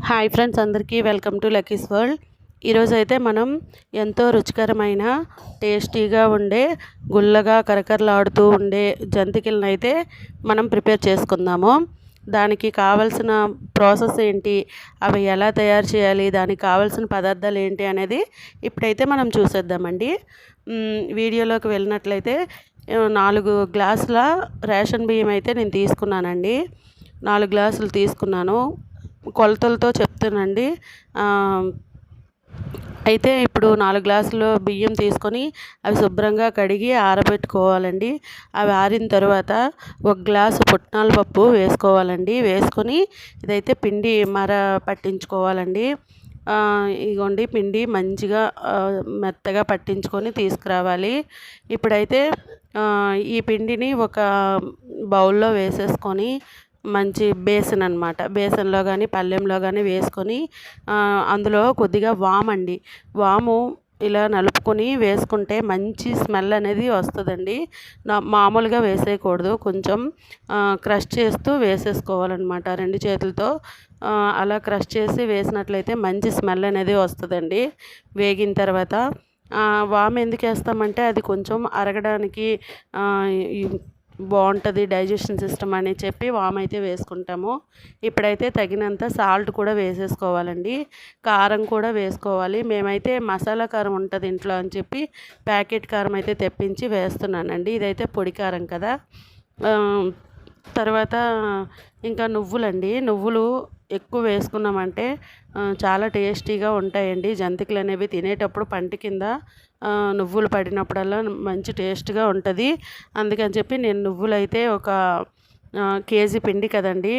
Hi friends, అందరికీ welcome to Lucky's world. ఈరోజు అయితే మనం ఎంతో రుచికరమైన టేస్టీగా ఉండే గుల్లగా కరకరలాడుతూ ఉండే జంతికలను అయితే మనం ప్రిపేర్ చేసుకుందాము. దానికి కావాల్సిన ప్రాసెస్ ఏంటి, అవి ఎలా తయారు చేయాలి, దానికి కావాల్సిన పదార్థాలు ఏంటి అనేది ఇప్పుడైతే మనం చూసేద్దామండి. వీడియోలోకి వెళ్ళినట్లయితే 4 గ్లాసుల రేషన్ బియ్యం అయితే నేను తీసుకున్నానండి. 4 గ్లాసులు తీసుకున్నాను. కొలతలతో చెప్తానండి. అయితే ఇప్పుడు 4 గ్లాసులు బియ్యం తీసుకొని అవి శుభ్రంగా కడిగి ఆరబెట్టుకోవాలండి. అవి ఆరిన తర్వాత 1 గ్లాసు పుట్నాల పప్పు వేసుకోవాలండి. వేసుకొని ఇదైతే పిండి పట్టించుకోవాలండి. ఇగోండి పిండి మంచిగా మెత్తగా పట్టించుకొని తీసుకురావాలి. ఇప్పుడైతే ఈ పిండిని ఒక బౌల్లో వేసేసుకొని మంచి బేసన్ అనమాట, బేసన్లో కానీ పళ్ళెంలో కానీ వేసుకొని అందులో కొద్దిగా వామండి, వాము ఇలా నలుపుకొని వేసుకుంటే మంచి స్మెల్ అనేది వస్తుందండి. మామూలుగా వేసేయకూడదు, కొంచెం క్రష్ చేస్తూ వేసేసుకోవాలన్నమాట 2 చేతులతో. అలా క్రష్ చేసి వేసినట్లయితే మంచి స్మెల్ అనేది వస్తుందండి. వేగిన తర్వాత వాము ఎందుకు వేస్తామంటే అది కొంచెం అరగడానికి బాగుంటుంది, డైజెషన్ సిస్టమ్ అని చెప్పి వామ్ అయితే వేసుకుంటాము. ఇప్పుడైతే తగినంత సాల్ట్ కూడా వేసేసుకోవాలండి. కారం కూడా వేసుకోవాలి. మేమైతే మసాలా కారం ఉంటుంది ఇంట్లో అని చెప్పి ప్యాకెట్ కారం అయితే తెప్పించి వేస్తున్నానండి. ఇదైతే పొడి కారం కదా. తర్వాత ఇంకా నువ్వులండి, నువ్వులు ఎక్కువ వేసుకున్నామంటే చాలా టేస్టీగా ఉంటాయండి. జంతికలు అనేవి తినేటప్పుడు పంట కింద నువ్వులు పడినప్పుడల్లా మంచి టేస్ట్గా ఉంటుంది. అందుకని చెప్పి నేను నువ్వులు అయితే ఒక కేజీ పిండి కదండి,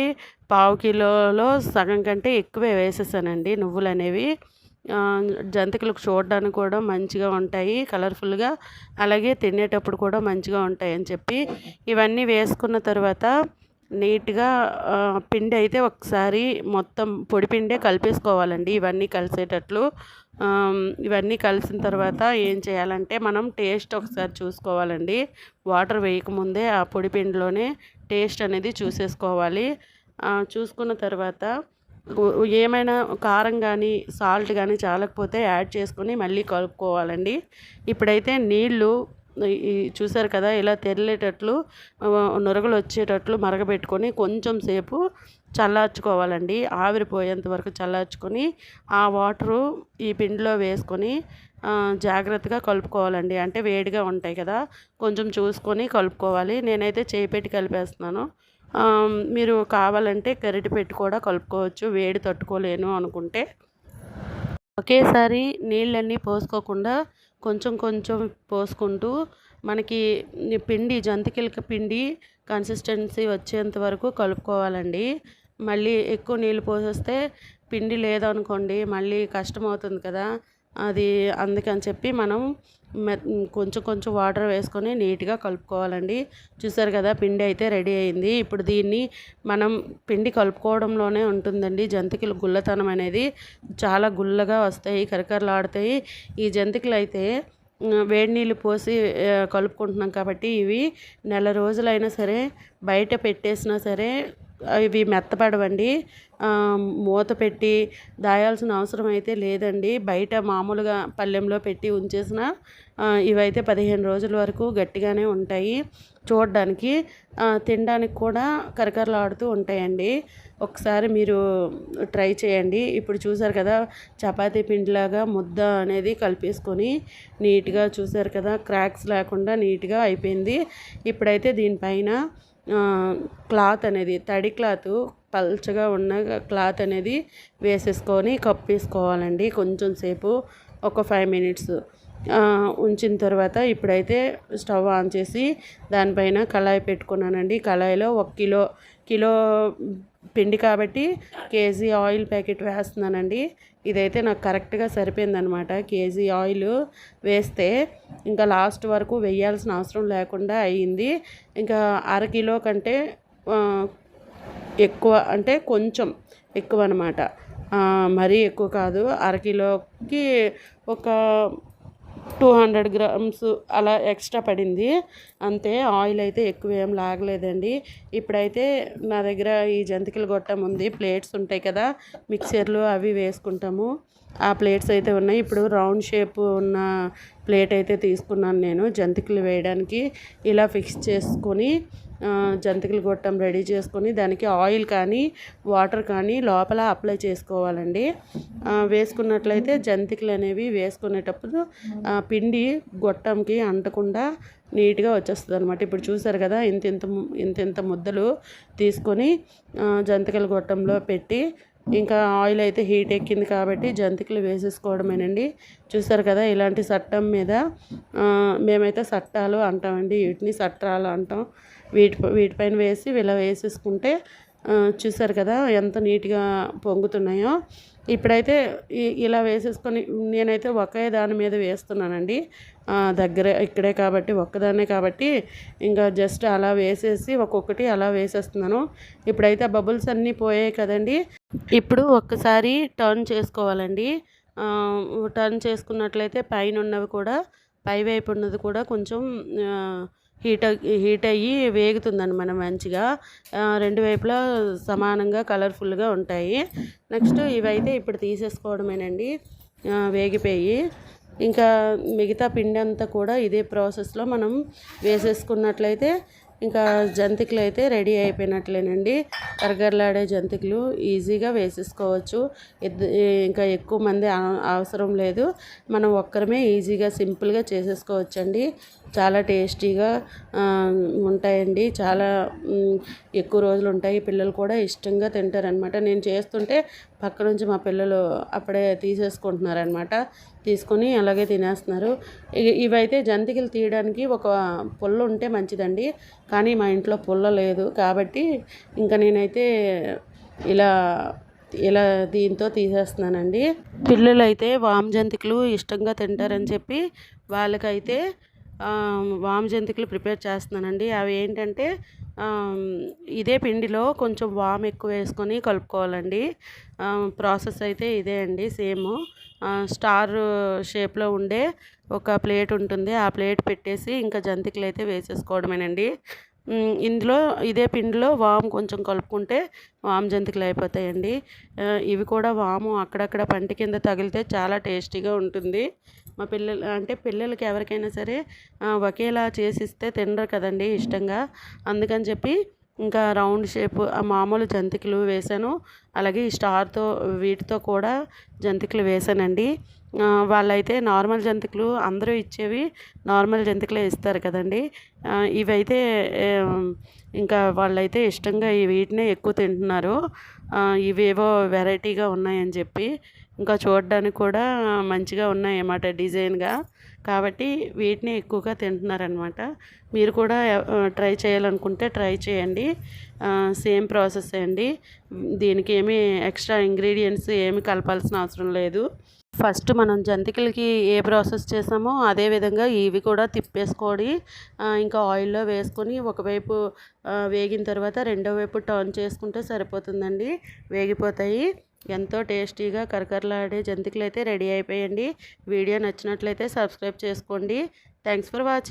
1/2 కిలోలో సగం కంటే ఎక్కువే వేసేసానండి. నువ్వులు అనేవి జంతికలకు చూడడానికి కూడా మంచిగా ఉంటాయి, కలర్ఫుల్గా, అలాగే తినేటప్పుడు కూడా మంచిగా ఉంటాయి అని చెప్పి ఇవన్నీ వేసుకున్న తర్వాత నీట్గా పిండి అయితే ఒకసారి మొత్తం పొడి పిండే కలిపేసుకోవాలండి. ఇవన్నీ కలిసేటట్లు ఇవన్నీ కలిసిన తర్వాత ఏం చేయాలంటే మనం టేస్ట్ ఒకసారి చూసుకోవాలండి. వాటర్ వేయకముందే ఆ పొడి పిండిలోనే టేస్ట్ అనేది చూసేసుకోవాలి. చూసుకున్న తర్వాత ఏమైనా కారం కానీ సాల్ట్ కానీ చాలకపోతే యాడ్ చేసుకొని మళ్ళీ కలుపుకోవాలండి. ఇప్పుడైతే నీళ్ళు చూసారు కదా, ఇలా తెరిలేటట్లు నురగలు వచ్చేటట్లు మరగబెట్టుకొని కొంచెం సేపు చల్లార్చుకోవాలండి. ఆవిరిపోయేంత వరకు చల్లార్చుకొని ఆ వాటరు ఈ పిండిలో వేసుకొని జాగ్రత్తగా కలుపుకోవాలండి. అంటే వేడిగా ఉంటాయి కదా, కొంచెం చూసుకొని కలుపుకోవాలి. నేనైతే చేయి పెట్టి కలిపేస్తున్నాను. మీరు కావాలంటే గరిటె పెట్టి కూడా కలుపుకోవచ్చు, వేడి తట్టుకోలేను అనుకుంటే. ఒకేసారి నీళ్ళన్నీ పోసుకోకుండా కొంచెం కొంచెం పోసుకుంటూ మనకి పిండి జంతికలకి పిండి కన్సిస్టెన్సీ వచ్చేంత వరకు కలుపుకోవాలండి. మళ్ళీ ఎక్కువ నీళ్ళు పోసేస్తే పిండి లేదనుకోండి మళ్ళీ కష్టమవుతుంది కదా, అది అందుకని చెప్పి మనం కొంచెం కొంచెం వాటర్ వేసుకొని నీట్గా కలుపుకోవాలండి. చూసారు కదా, పిండి అయితే రెడీ అయింది. ఇప్పుడు దీన్ని మనం పిండి కలుపుకోవడంలోనే ఉంటుందండి జంతికలు గుల్లతనం అనేది. చాలా గుల్లగా వస్తాయి, కరకరలాడుతాయి. ఈ జంతికలు అయితే వేడి నీళ్ళు పోసి కలుపుకుంటున్నాం కాబట్టి ఇవి నెల రోజులైనా సరే బయట పెట్టేసినా సరే ఇవి మెత్తపడవండి. మూత పెట్టి దాయాల్సిన అవసరం అయితే లేదండి. బయట మామూలుగా పళ్ళెంలో పెట్టి ఉంచేసిన ఇవైతే 15 రోజుల వరకు గట్టిగానే ఉంటాయి. చూడడానికి తినడానికి కూడా కరకరలాడుతూ ఉంటాయండి. ఒకసారి మీరు ట్రై చేయండి. ఇప్పుడు చూసారు కదా, చపాతీ పిండిలాగా ముద్ద అనేది కలిపేసుకొని నీట్గా చూసారు కదా, క్రాక్స్ లేకుండా నీట్గా అయిపోయింది. ఇప్పుడైతే దీనిపైన క్లాత్ అనేది తడి క్లాత్, పల్చగా ఉన్న క్లాత్ అనేది వేసేసుకొని కప్పేసుకోవాలండి. కొంచెం సేపు ఒక 5 మినిట్స్ ఉంచిన తర్వాత ఇప్పుడైతే స్టవ్ ఆన్ చేసి దానిపైన కళాయి పెట్టుకున్నానండి. కళాయిలో 1 కిలో పిండి కాబట్టి కేజీ ఆయిల్ ప్యాకెట్ వేస్తున్నానండి. ఇదైతే నాకు కరెక్ట్గా సరిపోయిందనమాట. కేజీ ఆయిల్ వేస్తే ఇంకా లాస్ట్ వరకు వేయాల్సిన అవసరం లేకుండా అయ్యింది. ఇంకా 1/2 కిలో కంటే ఎక్కువ, అంటే కొంచెం ఎక్కువ అనమాట, మరీ ఎక్కువ కాదు. 1/2 కిలోకి ఒక 200 గ్రామ్స్ అలా ఎక్స్ట్రా పడింది అంతే. ఆయిల్ అయితే ఎక్కువ ఏం లాగలేదండి. ఇప్పుడైతే నా దగ్గర ఈ జంతికల గొట్టం ఉంది. ప్లేట్స్ ఉంటాయి కదా మిక్సర్లు, అవి వేసుకుంటాము. ఆ ప్లేట్స్ అయితే ఉన్నాయి. ఇప్పుడు రౌండ్ షేప్ ఉన్న ప్లేట్ అయితే తీసుకున్నాను నేను జంతికలు వేయడానికి. ఇలా ఫిక్స్ చేసుకొని జంతికల గొట్టం రెడీ చేసుకొని దానికి ఆయిల్ కానీ వాటర్ కానీ లోపల అప్లై చేసుకోవాలండి. వేసుకున్నట్లయితే జంతికలు అనేవి వేసుకునేటప్పుడు పిండి గొట్టంకి అంటకుండా నీట్గా వచ్చేస్తుంది అనమాట. ఇప్పుడు చూసారు కదా ఇంత ముద్దలు తీసుకొని జంతికల గొట్టంలో పెట్టి ఇంకా ఆయిల్ అయితే హీట్ ఎక్కింది కాబట్టి జంతికలు వేసేసుకోవడమేనండి. చూసారు కదా ఇలాంటి సట్టం మీద మేమైతే సట్టాలు అంటామండి, వీటిని సట్రాలు అంటాం. వీటిపైన వేసి ఇలా వేసేసుకుంటే చూసారు కదా ఎంత నీట్గా పొంగుతున్నాయో. ఇప్పుడైతే ఇలా వేసేసుకొని నేనైతే ఒకే దాని మీద వేస్తున్నానండి. దగ్గరే ఇక్కడే కాబట్టి ఒక్కదాన్నే కాబట్టి ఇంకా జస్ట్ అలా వేసేసి ఒక్కొక్కటి అలా వేసేస్తున్నాను. ఇప్పుడైతే ఆ బబుల్స్ అన్నీ పోయాయి కదండి. ఇప్పుడు ఒక్కసారి టర్న్ చేసుకోవాలండి. టర్న్ చేసుకున్నట్లయితే పైన ఉన్నవి కూడా పైవైపు ఉన్నది కూడా కొంచెం హీట్ అయ్యి వేగుతుందన్నమాట మంచిగా. రెండు వైపులా సమానంగా కలర్ఫుల్గా ఉంటాయి. నెక్స్ట్ ఇవైతే ఇప్పుడు తీసేసుకోవడమేనండి వేగిపోయి. ఇంకా మిగతా పిండి అంతా కూడా ఇదే ప్రాసెస్లో మనం వేసేసుకున్నట్లయితే ఇంకా జంతికలు అయితే రెడీ అయిపోయినట్లేనండి. కరకరలాడే జంతికలు ఈజీగా వేసేసుకోవచ్చు. ఇంకా ఎక్కువ మంది అవసరం లేదు. మనం ఒక్కరమే ఈజీగా సింపుల్గా చేసేసుకోవచ్చండి. చాలా టేస్టీగా ఉంటాయండి. చాలా ఎక్కువ రోజులు ఉంటాయి. పిల్లలు కూడా ఇష్టంగా తింటారనమాట. నేను చేస్తుంటే పక్క నుంచి మా పిల్లలు అప్పుడే తీసేసుకుంటున్నారనమాట. తీసుకొని అలాగే తినేస్తున్నారు. ఇవైతే జంతికలు తీయడానికి ఒక పుల్ల ఉంటే మంచిదండి. కానీ మా ఇంట్లో పుల్ల లేదు కాబట్టి ఇంకా నేనైతే ఇలా ఇలా దీంతో తీసేస్తున్నానండి. పిల్లలు అయితే వాము జంతికలు ఇష్టంగా తింటారని చెప్పి వాళ్ళకైతే వాము జంతికలు ప్రిపేర్ చేస్తున్నానండి. అవి ఏంటంటే ఇదే పిండిలో కొంచెం వాము ఎక్కువ వేసుకొని కలుపుకోవాలండి. ప్రాసెస్ అయితే ఇదే అండి సేమ్. స్టార్ షేప్లో ఉండే ఒక ప్లేట్ ఉంటుంది. ఆ ప్లేట్ పెట్టేసి ఇంకా జంతికలు అయితే వేసేసుకోవడమేనండి. ఇందులో ఇదే పిండిలో వాము కొంచెం కలుపుకుంటే వాము జంతికలు అయిపోతాయండి. ఇవి కూడా వాము అక్కడక్కడ పంటి కింద తగిలితే చాలా టేస్టీగా ఉంటుంది. మా పిల్లలకి ఎవరికైనా సరే ఒకేలా చేసిస్తే తినరు కదండి ఇష్టంగా. అందుకని చెప్పి ఇంకా రౌండ్ షేప్ మామూలు జంతికలు వేసాను. అలాగే ఈ స్టార్తో వీటితో కూడా జంతికలు వేసానండి. వాళ్ళైతే నార్మల్ జంతికలు అందరూ ఇచ్చేవి నార్మల్ జంతికలే ఇస్తారు కదండి. ఇవైతే ఇంకా వాళ్ళైతే ఇష్టంగా వీటినే ఎక్కువ తింటున్నారు. ఇవేవో వెరైటీగా ఉన్నాయని చెప్పి ఇంకా చూడడానికి కూడా మంచిగా ఉన్నాయన్నమాట డిజైన్గా. కాబట్టి వీటిని ఎక్కువగా తింటున్నారనమాట. మీరు కూడా ట్రై చేయాలనుకుంటే ట్రై చేయండి. సేమ్ ప్రాసెస్ అండి. దీనికి ఏమీ ఎక్స్ట్రా ఇంగ్రీడియంట్స్ ఏమి కలపాల్సిన అవసరం లేదు. ఫస్ట్ మనం జంతికలకి ఏ ప్రాసెస్ చేసామో అదే విధంగా ఇవి కూడా తిప్పేసుకొని ఇంకా ఆయిల్లో వేసుకొని ఒకవైపు వేగిన తర్వాత రెండో వైపు టర్న్ చేసుకుంటే సరిపోతుందండి. వేగిపోతాయి. ఎంతో టేస్టీగా కరకరలాడే జంతికలు అయితే రెడీ అయిపోయాయండి. వీడియో నచ్చినట్లయితే సబ్స్క్రైబ్ చేసుకోండి. Thanks for watching.